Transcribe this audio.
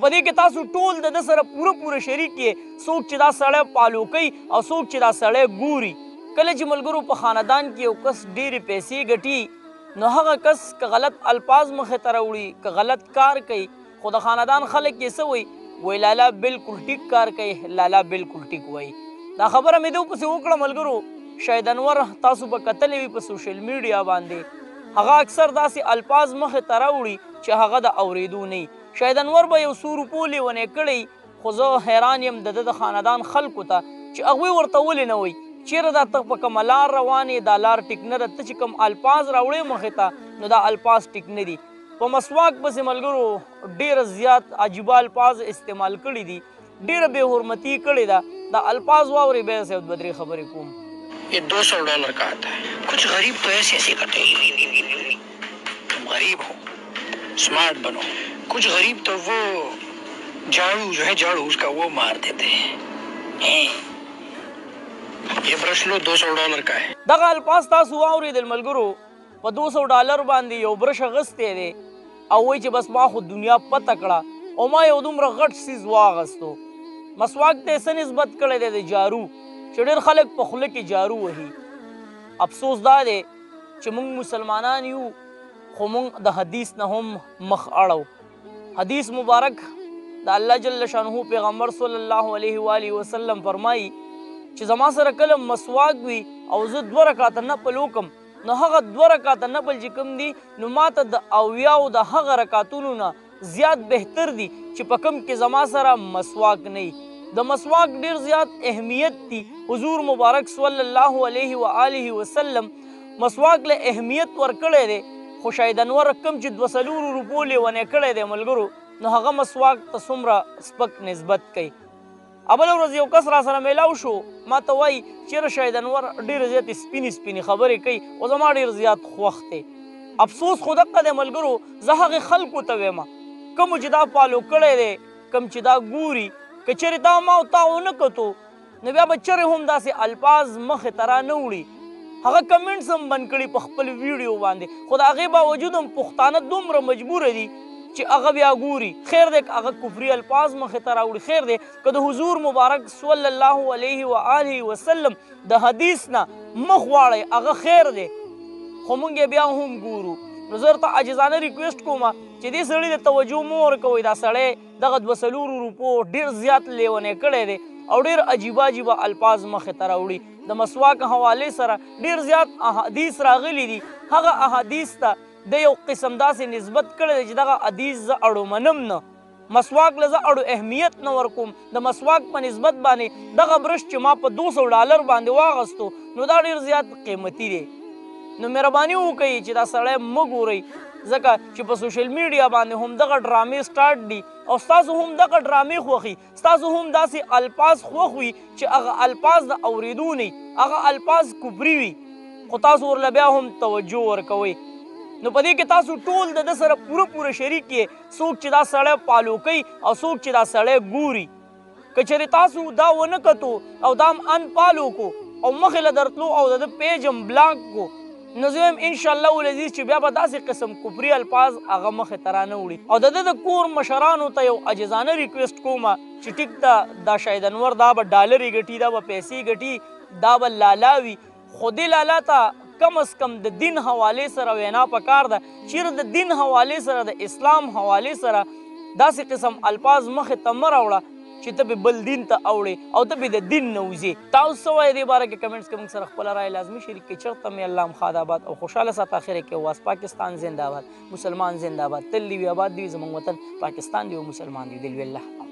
په دې کې تاسو ټول د ده سره پوره شریک یې، څوک چې دا سړی فالو کوي او څوک چې دا سړی ګوري. کله چې ملګرو په خاندان کې یو کس ډېرې پیسې ګټي نو هغه کس که غلط الفاظ مخې ته راوړي، که غلط کار کوي، خو د خاندان خلک یې څه وایي لالا بالکل ټیک کار کوي، لالا بالکل ټیک وایي. دا خبره مې دو پسې وکړه ملګرو. شاید انور تاسو به کتلی وي په سوشل میډیا باندې، هغه اکثر داسې الفاظ مخې ته راوړي چې هغه د اورېدو نه وي. شاید انور به یو څو روپو لیونی کړی، خو زه حیران یم د ده د خاندان خلکو ته چې هغوی ورته ولې نه وایي چیرې دا ته په کومه لار روان یې، دا لار ټیک نه ده، ته چې کوم الفاظ راوړې مخې ته نو دا الفاظ ټیک نه دي. په مسواک پسې ملګرو ډېره زیات عجیبه الفاظ استعمال کړي دي، ډېره بې حرمتي کړې ده. دا الفاظ واورې بیا سے دوه درې خبرې کوم. ये $200 का आता है. कुछ गरीब तो ऐसे करते हैं, तुम गरीब हो, स्मार्ट बनो. कुछ गरीब तो वो झाड़ू जो है झाड़ू उसका वो मार देते हैं. ये ब्रश लो $200 का है. دغه الفاظ تاسو واورېدل ملګرو، په $200 باندې یو برش اغوستی دی او وایي چې بس ما خو دنیا پته کړه او ما یو دومره غټ څیز واغستو. مسواک ته یې څه نسبت کړی دی د جارو، چې ډېر خلک په خوله کې جارو وهي. افسوس دا دی چې موږ مسلمانان یو خو موږ د حدیث نه هم مخ اړو. حدیث مبارک د الله جل شانه پیغمبر صلی الله علیه و آله وسلم فرمایي چې زما سره کله مسواک وي او زه 2 رکعاته نفل وکم نو هغه 2 رکعاته نفل چې کوم دي نو ماته د 90 د هغه رکعتونو نه زیات بهتر دي چې په کوم کې زما سره مسواک نه وي. د مسواک ډېر زیات اهمیت دي. حضور مبارک صلی الله علیه و آله وسلم مسواک له اهمیت ورکړی دی، خو شاید انور کم چې 200 روپو لیونی کړی دی ملګرو نو هغه مسواک ته څومره سپک نسبت کوي. بله ورځ یو کس را سره میلاو شو، ما ته وایي چېرې شاید انور ډېرې زیاتې سپینې خبرې کوي او زما ډېر زیات خوښ دی. افسوس خو دقه دی ملګرو، زه هغې خلکو ته وایم کومو چې دا فالو کړی دی، کوم چې دا ګوري، که چېرې دا ما او تا ونه کتو نو بیا به چېرې هم داسې الفاظ مخې ته را نه وړي. هغه کمنټس هم بند کړي په خپل ویډیو باندې، خو د هغې باوجود هم پښتانه دومره مجبوره دي چې هغه بیا ګوري. خیر دی که هغه کفري الفاظ مخې ته راوړي، خیر دی که د حضور مبارک صلی الله علیه و آله وسلم د حدیث نه مخ واړی، هغه خیر دی، خو موږ یې بیا هم ګورو. نو زه ورته عاجزانه ریکویسټ کوم چې دې سړي ته توجه مه ورکوئ. دا سړی دغه 200 روپو ډېر زیات لیونی کړی دی او ډېر عجیبه الفاظ مخې ته راوړي. د مسواک حوالې سره ډېر زیات احادیث راغلي دي. هغه احادیث ته د یو قسم داسې نسبت کړی دی چې دغه حدیث زه اړو منم نه، مسواک له زه اړو اهمیت نه ورکوم. د مسواک په نسبت باندې دغه برش چې ما په $200 باندې واغستو نو دا ډېر زیات قیمتي دی. نو مهرباني وکړئ چې دا سړی مه ګورئ، ځکه چې په سوشل میډیا باندې هم دغه ډرامې سټارټ دي او ستاسو هم دغه ډرامې خوښي، ستاسو هم داسې الفاظ خوښ وي چې هغه الفاظ د اورېدو نه وي، هغه الفاظ کفري وي، خو تاسو ورله بیا هم توجه ورکوئ. نو په دې کې تاسو ټول د ده سره پوره شریک یې، څوک چې دا سړی فالو کوي او څوک چې دا سړی ګوري. که چېرې تاسو دا ونه کتو او دا هم انفالو کو او مخې له درتلو او د ده پیج هم بلاک کو نو زه وایم انشاءالله العزیز چې بیا به داسې قسم کفري الفاظ هغه مخې ته را نه وړي. او د ده د کور مشرانو ته یو عاجزانه ریکویسټ کوم چې ټیک ده دا شاید انور دا به ډالرې ګټي، دا به پیسې ګټي، دا به لالا وي، خو دې لالا ته کم از کم د دین حوالې سره وینا پکار ده. چیرې د دین حوالې سره د اسلام حوالې سره داسې قسم الفاظ مخې ته مه راوړه چې ته به بل دین ته اوړې او ته به د دین نه وځې. تاسو څه وایئ دې باره کې کمنټس کې موږ سره خپله رایه لازمي شریک کړئ. چېرته مې الله مخاد آباد او خوشحاله ساته. اخر کې واس پاکستان زنده باد، مسلمان زنده باد، تل دې وي آباد دې وي زموږ وطن پاکستان دې وي، مسلمان دې وي. دل وي الله.